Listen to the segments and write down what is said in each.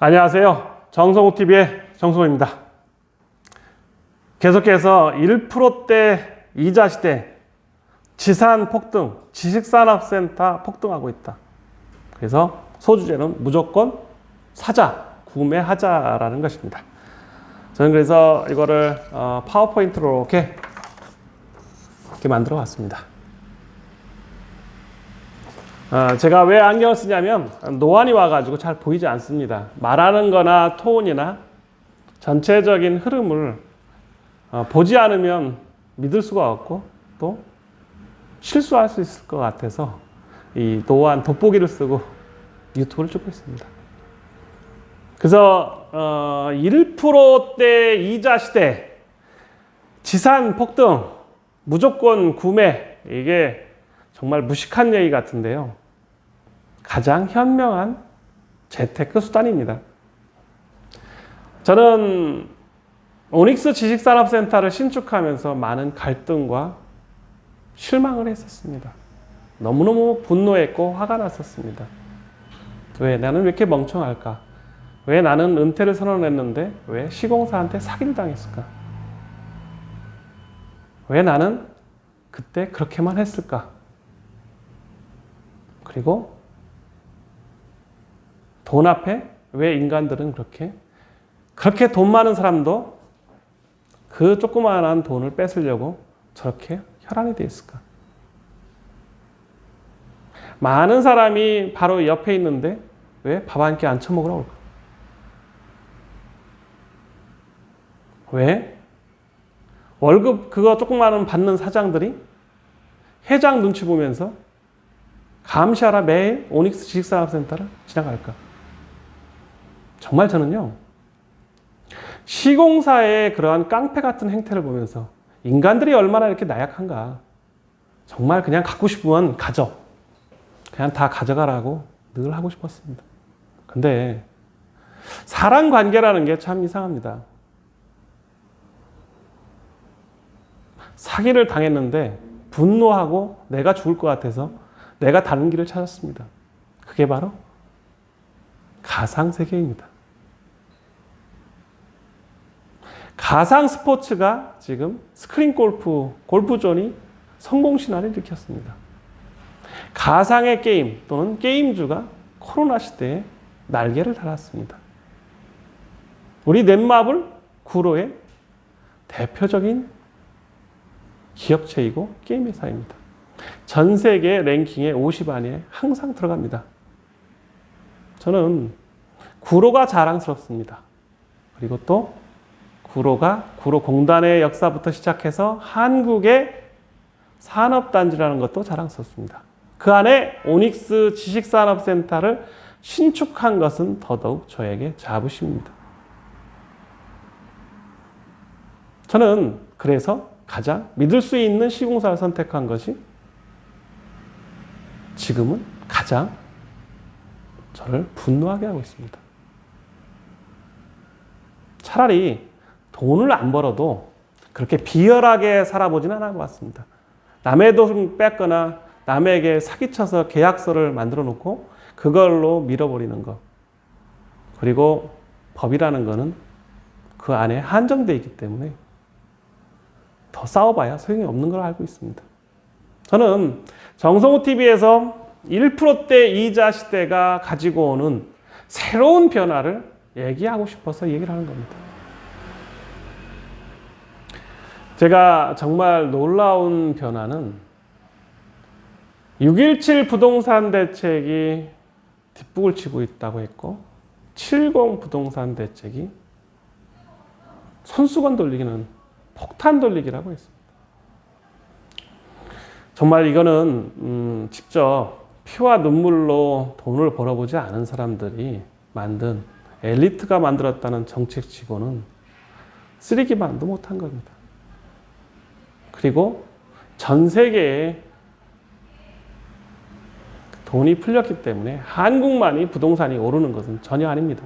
안녕하세요. 정성호TV의 정성호입니다. 계속해서 1%대 이자 시대, 지산 폭등, 지식산업센터 폭등하고 있다. 그래서 소주제는 무조건 사자, 구매하자라는 것입니다. 저는 그래서 이거를 파워포인트로 이렇게 만들어 봤습니다. 제가 왜 안경을 쓰냐면 노안이 와가지고 잘 보이지 않습니다. 말하는 거나 톤이나 전체적인 흐름을 보지 않으면 믿을 수가 없고 또 실수할 수 있을 것 같아서 이 노안 돋보기를 쓰고 유튜브를 찍고 있습니다. 그래서 1%대 이자 시대, 지산 폭등, 무조건 구매, 이게 정말 무식한 얘기 같은데요. 가장 현명한 재테크 수단입니다. 저는 오닉스 지식산업센터를 신축하면서 많은 갈등과 실망을 했었습니다. 너무너무 분노했고 화가 났었습니다. 왜 나는 왜 이렇게 멍청할까? 왜 나는 은퇴를 선언했는데 왜 시공사한테 사기를 당했을까? 왜 나는 그때 그렇게만 했을까? 그리고 돈 앞에 왜 인간들은 그렇게 돈 많은 사람도 그 조그마한 돈을 뺏으려고 저렇게 혈안이 되어 있을까? 많은 사람이 바로 옆에 있는데 왜 밥 한 끼 안 처먹으러 올까? 왜 월급 그거 조그마한 받는 사장들이 회장 눈치 보면서 감시하라 매일 오닉스 지식산업센터를 지나갈까? 정말 저는요, 시공사의 그러한 깡패 같은 행태를 보면서 인간들이 얼마나 이렇게 나약한가. 정말 그냥 갖고 싶으면 가져. 그냥 다 가져가라고 늘 하고 싶었습니다. 근데 사람 관계라는 게 참 이상합니다. 사기를 당했는데 분노하고 내가 죽을 것 같아서 내가 다른 길을 찾았습니다. 그게 바로 가상세계입니다. 가상 스포츠가 지금 스크린 골프존이 성공신화를 일으켰습니다. 가상의 게임 또는 게임주가 코로나 시대에 날개를 달았습니다. 우리 넷마블 구로의 대표적인 기업체이고 게임 회사입니다. 전 세계 랭킹의 50 안에 항상 들어갑니다. 저는 구로가 자랑스럽습니다. 그리고 또 구로공단의 역사부터 시작해서 한국의 산업단지라는 것도 자랑스럽습니다. 그 안에 오닉스 지식산업센터를 신축한 것은 더더욱 저에게 자부심입니다. 저는 그래서 가장 믿을 수 있는 시공사를 선택한 것이 지금은 가장 저를 분노하게 하고 있습니다. 차라리 돈을 안 벌어도 그렇게 비열하게 살아보지는 않은 것 같습니다. 남의 돈 뺏거나 남에게 사기쳐서 계약서를 만들어 놓고 그걸로 밀어버리는 것. 그리고 법이라는 거는 그 안에 한정되어 있기 때문에 더 싸워봐야 소용이 없는 걸 알고 있습니다. 저는 정성호TV에서 1%대 이자 시대가 가지고 오는 새로운 변화를 얘기하고 싶어서 얘기를 하는 겁니다. 제가 정말 놀라운 변화는 6.17 부동산 대책이 뒷북을 치고 있다고 했고 70 부동산 대책이 손수건 돌리기는 폭탄 돌리기라고 했습니다. 정말 이거는 직접 피와 눈물로 돈을 벌어보지 않은 사람들이 만든 엘리트가 만들었다는 정책치고는 쓰레기만도 못한 겁니다. 그리고 전 세계에 돈이 풀렸기 때문에 한국만이 부동산이 오르는 것은 전혀 아닙니다.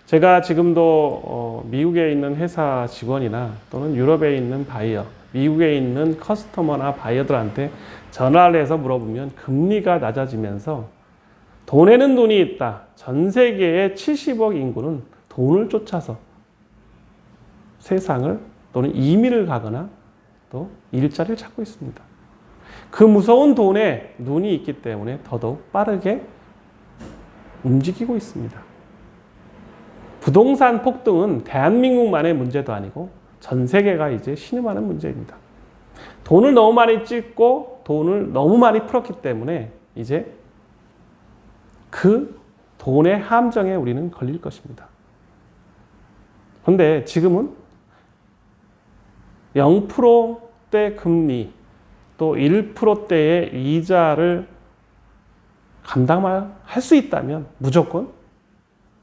제가 지금도 미국에 있는 회사 직원이나 또는 유럽에 있는 바이어, 미국에 있는 커스터머나 바이어들한테 전화를 해서 물어보면 금리가 낮아지면서 돈에는 돈이 있다. 전 세계의 70억 인구는 돈을 쫓아서 세상을 또는 이민을 가거나 또 일자리를 찾고 있습니다. 그 무서운 돈에 눈이 있기 때문에 더더욱 빠르게 움직이고 있습니다. 부동산 폭등은 대한민국만의 문제도 아니고 전 세계가 이제 신음하는 문제입니다. 돈을 너무 많이 찍고 돈을 너무 많이 풀었기 때문에 이제 그 돈의 함정에 우리는 걸릴 것입니다. 그런데 지금은 0%대 금리 또 1%대의 이자를 감당할 수 있다면 무조건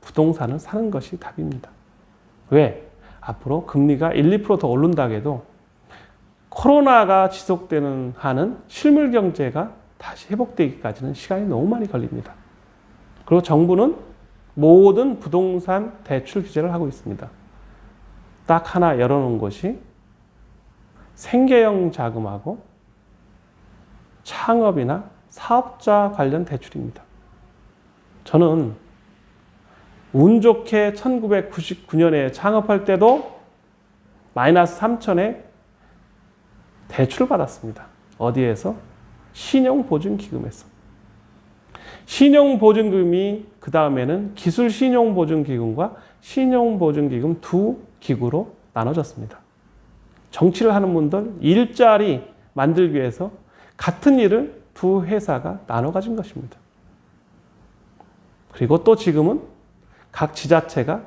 부동산을 사는 것이 답입니다. 왜? 앞으로 금리가 1, 2% 더 오른다고 해도 코로나가 지속되는 한은 실물 경제가 다시 회복되기까지는 시간이 너무 많이 걸립니다. 그리고 정부는 모든 부동산 대출 규제를 하고 있습니다. 딱 하나 열어놓은 것이 생계형 자금하고 창업이나 사업자 관련 대출입니다. 저는 운 좋게 1999년에 창업할 때도 마이너스 3천에 대출을 받았습니다. 어디에서? 신용보증기금에서. 신용보증금이 그 다음에는 기술신용보증기금과 신용보증기금 두 기구로 나눠졌습니다. 정치를 하는 분들 일자리 만들기 위해서 같은 일을 두 회사가 나눠 가진 것입니다. 그리고 또 지금은 각 지자체가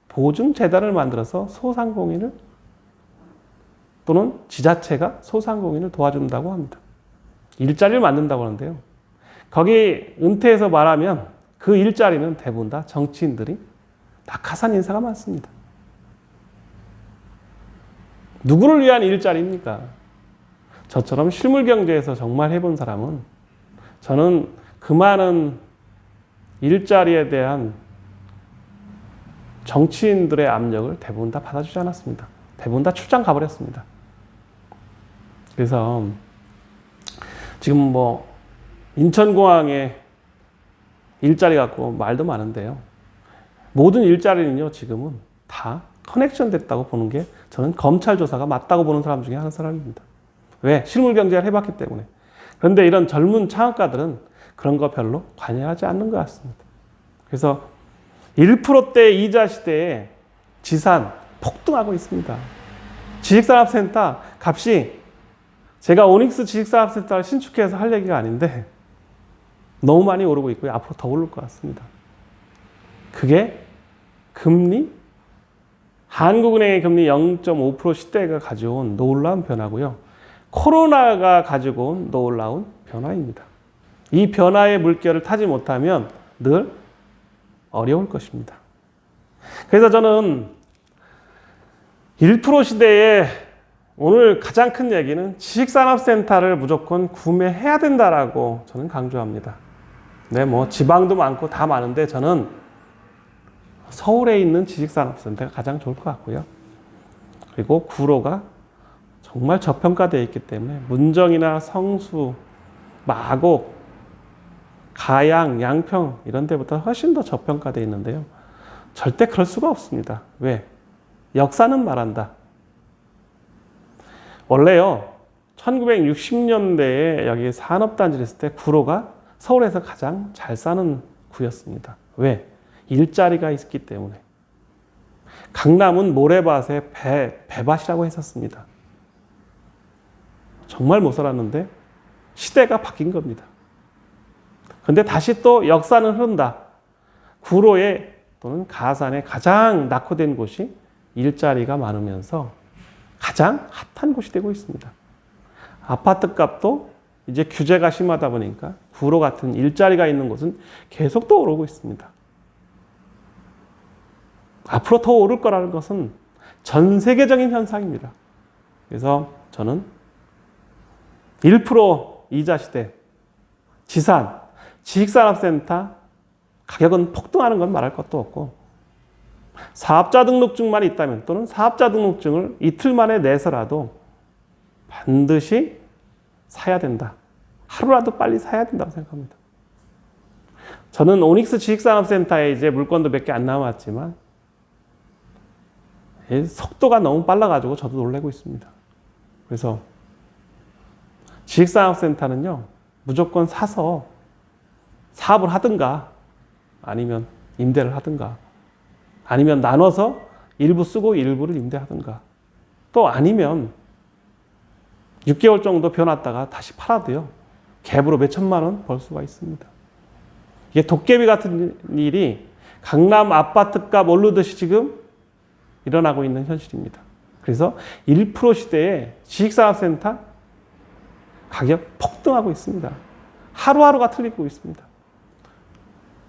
보증재단을 만들어서 소상공인을 또는 지자체가 소상공인을 도와준다고 합니다. 일자리를 만든다고 하는데요. 거기 은퇴해서 말하면 그 일자리는 대부분 다 정치인들이 낙하산 인사가 많습니다. 누구를 위한 일자리입니까? 저처럼 실물 경제에서 정말 해본 사람은 저는 그 많은 일자리에 대한 정치인들의 압력을 대부분 다 받아주지 않았습니다. 대부분 다 출장 가버렸습니다. 그래서 지금 뭐 인천공항에 일자리 갖고 말도 많은데요. 모든 일자리는요, 지금은 다 커넥션 됐다고 보는 게 저는 검찰 조사가 맞다고 보는 사람 중에 한 사람입니다. 왜? 실물 경제를 해봤기 때문에. 그런데 이런 젊은 창업가들은 그런 거 별로 관여하지 않는 것 같습니다. 그래서 1%대 이자 시대에 지산 폭등하고 있습니다. 지식산업센터 값이 제가 오닉스 지식산업센터를 신축해서 할 얘기가 아닌데 너무 많이 오르고 있고요. 앞으로 더 오를 것 같습니다. 그게 금리, 한국은행의 금리 0.5% 시대가 가져온 놀라운 변화고요. 코로나가 가지고 온 놀라운 변화입니다. 이 변화의 물결을 타지 못하면 늘 어려울 것입니다. 그래서 저는 1% 시대에 오늘 가장 큰 얘기는 지식산업센터를 무조건 구매해야 된다라고 저는 강조합니다. 네, 뭐 지방도 많고 다 많은데 저는 서울에 있는 지식산업센터가 가장 좋을 것 같고요. 그리고 구로가 정말 저평가되어 있기 때문에 문정이나 성수, 마곡, 가양, 양평 이런 데보다 훨씬 더 저평가되어 있는데요. 절대 그럴 수가 없습니다. 왜? 역사는 말한다. 원래요, 1960년대에 여기 산업단지를 했을 때 구로가 서울에서 가장 잘 사는 구였습니다. 왜? 일자리가 있기 때문에. 강남은 모래밭에 배밭이라고 했었습니다. 정말 못 살았는데 시대가 바뀐 겁니다. 그런데 다시 또 역사는 흐른다. 구로에 또는 가산에 가장 낙후된 곳이 일자리가 많으면서 가장 핫한 곳이 되고 있습니다. 아파트 값도 이제 규제가 심하다 보니까 구로 같은 일자리가 있는 곳은 계속 또 오르고 있습니다. 앞으로 더 오를 거라는 것은 전 세계적인 현상입니다. 그래서 저는 1% 이자 시대, 지산, 지식산업센터 가격은 폭등하는 건 말할 것도 없고 사업자 등록증만 있다면 또는 사업자 등록증을 이틀 만에 내서라도 반드시 사야 된다. 하루라도 빨리 사야 된다고 생각합니다. 저는 오닉스 지식산업센터에 이제 물건도 몇 개 안 남았지만 속도가 너무 빨라가지고 저도 놀라고 있습니다. 그래서 지식산업센터는요, 무조건 사서 사업을 하든가 아니면 임대를 하든가 아니면 나눠서 일부 쓰고 일부를 임대하든가 또 아니면 6개월 정도 비워놨다가 다시 팔아도요, 갭으로 몇 천만 원 벌 수가 있습니다. 이게 도깨비 같은 일이 강남 아파트값 오르듯이 지금 일어나고 있는 현실입니다. 그래서 1% 시대에 지식산업센터 가격 폭등하고 있습니다. 하루하루가 틀리고 있습니다.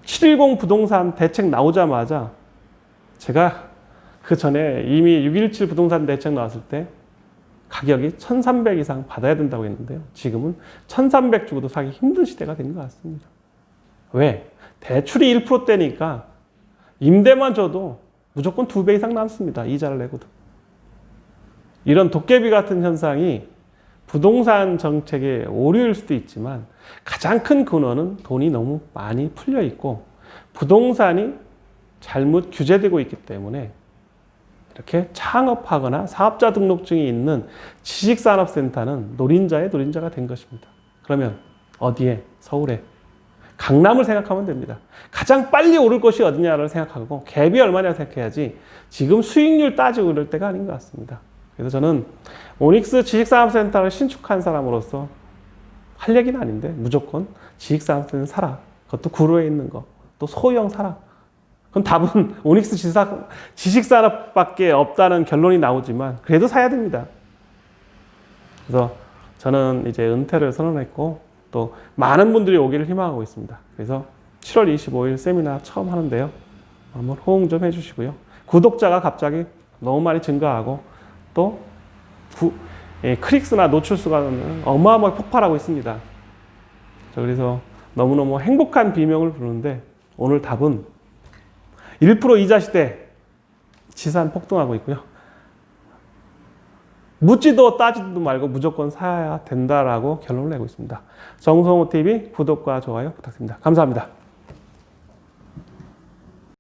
710 부동산 대책 나오자마자 제가 그 전에 이미 617 부동산 대책 나왔을 때 가격이 1,300 이상 받아야 된다고 했는데요. 지금은 1,300 주고도 사기 힘든 시대가 된 것 같습니다. 왜? 대출이 1%대니까 임대만 줘도 무조건 2배 이상 남습니다. 이자를 내고도. 이런 도깨비 같은 현상이 부동산 정책의 오류일 수도 있지만 가장 큰 근원은 돈이 너무 많이 풀려 있고 부동산이 잘못 규제되고 있기 때문에 이렇게 창업하거나 사업자 등록증이 있는 지식산업센터는 노린자의 노린자가 된 것입니다. 그러면 어디에? 서울에. 강남을 생각하면 됩니다. 가장 빨리 오를 것이 어디냐를 생각하고 갭이 얼마냐 생각해야지 지금 수익률 따지고 이럴 때가 아닌 것 같습니다. 그래서 저는 오닉스 지식산업센터를 신축한 사람으로서 할 얘기는 아닌데 무조건 지식산업센터 사라. 그것도 구로에 있는 거. 또 소형 사라. 그럼 답은 오닉스 지식산업밖에 없다는 결론이 나오지만 그래도 사야 됩니다. 그래서 저는 이제 은퇴를 선언했고 또 많은 분들이 오기를 희망하고 있습니다. 그래서 7월 25일 세미나 처음 하는데요. 한번 호응 좀 해주시고요. 구독자가 갑자기 너무 많이 증가하고 또 클릭수나 노출수가 어마어마하게 폭발하고 있습니다. 그래서 너무너무 행복한 비명을 부르는데 오늘 답은 1% 이자 시대 지산 폭등하고 있고요. 묻지도 따지도 말고 무조건 사야 된다라고 결론을 내고 있습니다. 정성호 TV 구독과 좋아요 부탁드립니다. 감사합니다.